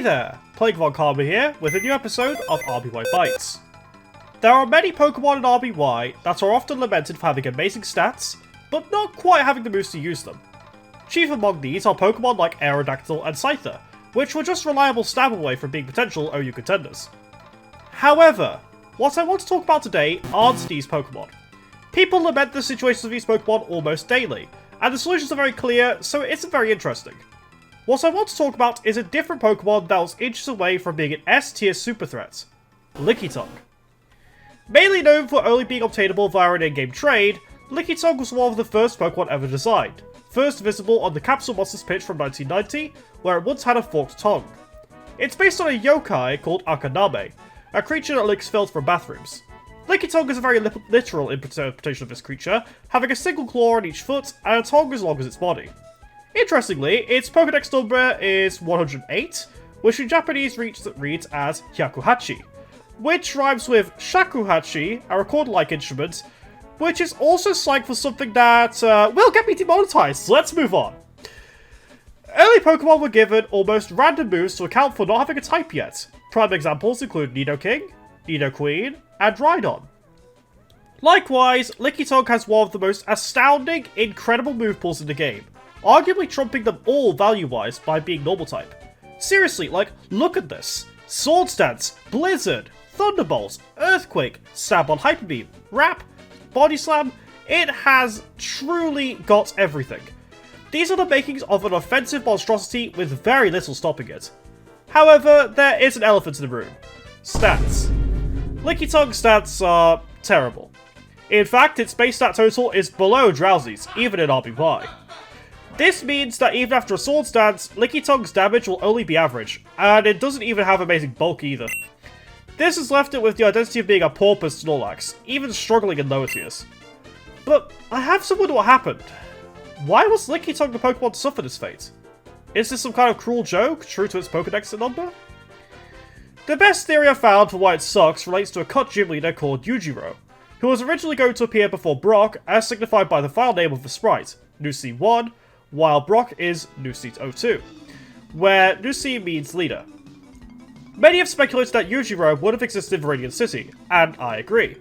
there, Playground Karma here with a new episode of RBY Bytes. There are many Pokemon in RBY that are often lamented for having amazing stats, but not quite having the moves to use them. Chief among these are Pokemon like Aerodactyl and Scyther, which were just reliable stab away from being potential OU contenders. However, what I want to talk about today aren't these Pokemon. People lament the situations of these Pokemon almost daily, and the solutions are very clear, so it isn't very interesting. What I want to talk about is a different Pokemon that was inches away from being an S-tier super threat, Lickitung. Mainly known for only being obtainable via an in-game trade, Lickitung was one of the first Pokemon ever designed, first visible on the Capsule Monsters pitch from 1990, where it once had a forked tongue. It's based on a yokai called Enigami, a creature that licks filth from bathrooms. Lickitung is a very literal interpretation of this creature, having a single claw on each foot and a tongue as long as its body. Interestingly, its Pokédex number is 108, which in Japanese reads as Hyakuhachi, which rhymes with shakuhachi, a recorder-like instrument, which is also slang for something that will get me demonetized, so let's move on. Early Pokemon were given almost random moves to account for not having a type yet. Prime examples include Nidoking, Nidoqueen, and Rhydon. Likewise, Lickitung has one of the most astounding, incredible move pools in the game, arguably trumping them all value-wise by being normal type. Seriously, look at this. Swords Dance, Blizzard, Thunderbolt, Earthquake, Stab on Hyper Beam, Wrap, Body Slam, it has truly got everything. These are the makings of an offensive monstrosity with very little stopping it. However, there is an elephant in the room. Stats. Lickitung's stats are terrible. In fact, its base stat total is below Drowsy's, even in RBY. This means that even after a Swords Dance, Lickitung's damage will only be average, and it doesn't even have amazing bulk either. This has left it with the identity of being a porpoise Snorlax, even struggling in lower tiers. But I have to wonder what happened. Why was Lickitung the Pokemon to suffer this fate? Is this some kind of cruel joke, true to its Pokédex number? The best theory I found for why it sucks relates to a cut gym leader called Yujiro, who was originally going to appear before Brock, as signified by the file name of the sprite, Nusi1, while Brock is Nusi02, where Nusi means leader. Many have speculated that Yujiro would have existed in Viridian City, and I agree.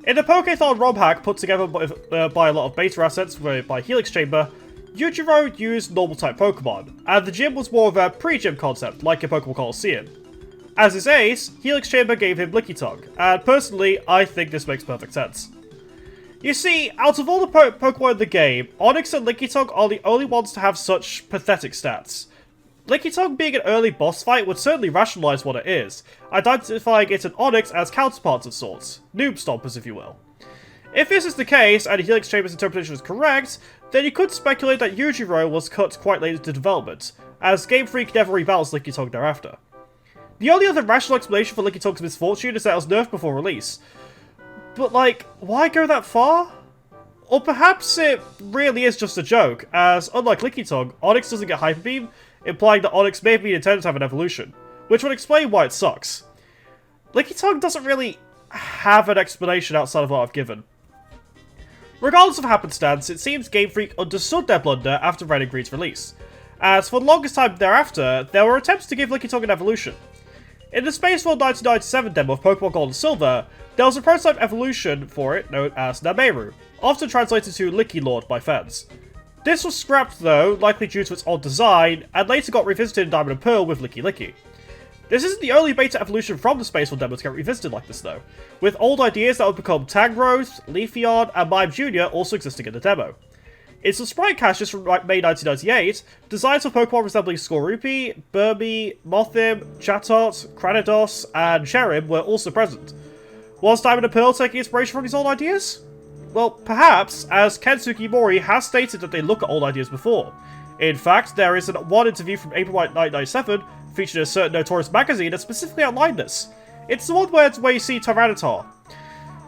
In the Pokéthon ROM hack put together by a lot of beta assets by Helix Chamber, Yujiro used normal-type Pokemon, and the gym was more of a pre-gym concept, like a Pokemon Coliseum. As his ace, Helix Chamber gave him Lickitung, and personally, I think this makes perfect sense. You see, out of all the Pokemon in the game, Onix and Lickitung are the only ones to have such pathetic stats. Lickitung being an early boss fight would certainly rationalise what it is, identifying it and Onix as counterparts of sorts, noob stompers if you will. If this is the case, and Helix Chamber's interpretation is correct, then you could speculate that Yujiro was cut quite late into development, as Game Freak never rebalanced Lickitung thereafter. The only other rational explanation for Lickitung's misfortune is that it was nerfed before release. But why go that far? Or perhaps it really is just a joke, as unlike Lickitung, Onix doesn't get Hyper Beam, implying that Onix may have been intended to have an evolution, which would explain why it sucks. Lickitung doesn't really have an explanation outside of what I've given. Regardless of happenstance, it seems Game Freak understood their blunder after Red and Green's release, as for the longest time thereafter, there were attempts to give Lickitung an evolution. In the Space World 1997 demo of Pokemon Gold and Silver, there was a prototype evolution for it known as Nameru, often translated to Licky Lord by fans. This was scrapped though, likely due to its odd design, and later got revisited in Diamond and Pearl with Licky. This isn't the only beta evolution from the Space World demo to get revisited like this though, with old ideas that would become Tangrowth, Leafeon, and Mime Jr. also existing in the demo. In some sprite caches from May 1998, designs for Pokemon resembling Skorupi, Burmy, Mothim, Chatot, Cranidos, and Cherim were also present. Was Diamond and Pearl taking inspiration from these old ideas? Well, perhaps, as Ken Sugimori has stated that they look at old ideas before. In fact, there is one interview from April 1997 featuring a certain notorious magazine that specifically outlined this. It's the one where you see Tyranitar.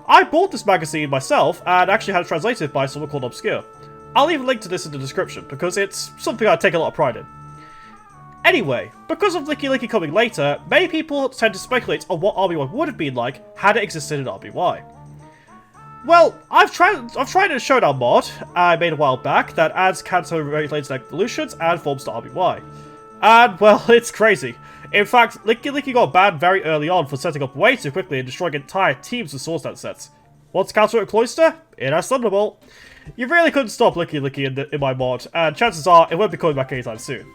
I bought this magazine myself, and actually had it translated by someone called Obskyr. I'll leave a link to this in the description, because it's something I take a lot of pride in. Anyway, because of Licky coming later, many people tend to speculate on what RBY would have been like had it existed in RBY. Well, I've tried a Showdown mod I made a while back that adds Kanto-related evolutions and forms to RBY. And, well, it's crazy. In fact, Licky got banned very early on for setting up way too quickly and destroying entire teams with Swords Dance sets. What's counter at Cloister? It has Thunderbolt. You really couldn't stop Licky in my mod, and chances are it won't be coming back anytime soon.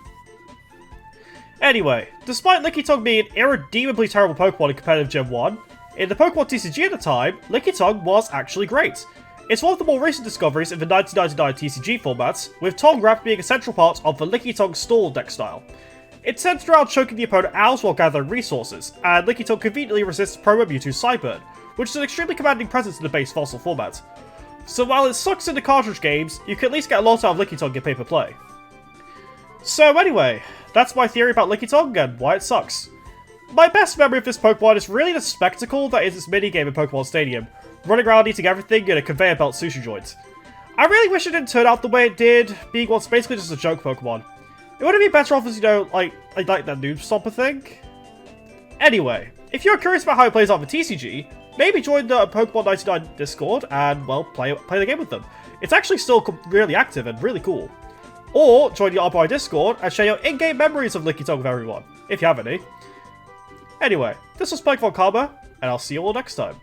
Anyway, despite Lickitung being an irredeemably terrible Pokemon in competitive Gen 1, in the Pokemon TCG at the time, Lickitung was actually great. It's one of the more recent discoveries in the 1999 TCG formats, with Tongue Wrap being a central part of the Lickitung stall deck style. It's centered around choking the opponent out while gathering resources, and Lickitung conveniently resists Promo Mewtwo's Cyburn, which is an extremely commanding presence in the base fossil format. So while it sucks in the cartridge games, you can at least get a lot out of Lickitung in pay-per play. So anyway, that's my theory about Lickitung and why it sucks. My best memory of this Pokemon is really the spectacle that is its minigame in Pokemon Stadium, running around eating everything in a conveyor belt sushi joint. I really wish it didn't turn out the way it did, being what's basically just a joke Pokemon. It would have been better off as, you know, like that Noob Stomper thing. Anyway, if you're curious about how it plays out for TCG, maybe join the Pokemon 99 Discord and, well, play the game with them. It's actually still really active and really cool. Or join the RBY Discord and share your in-game memories of Lickitung with everyone, if you have any. Anyway, this was Spike von Karma, and I'll see you all next time.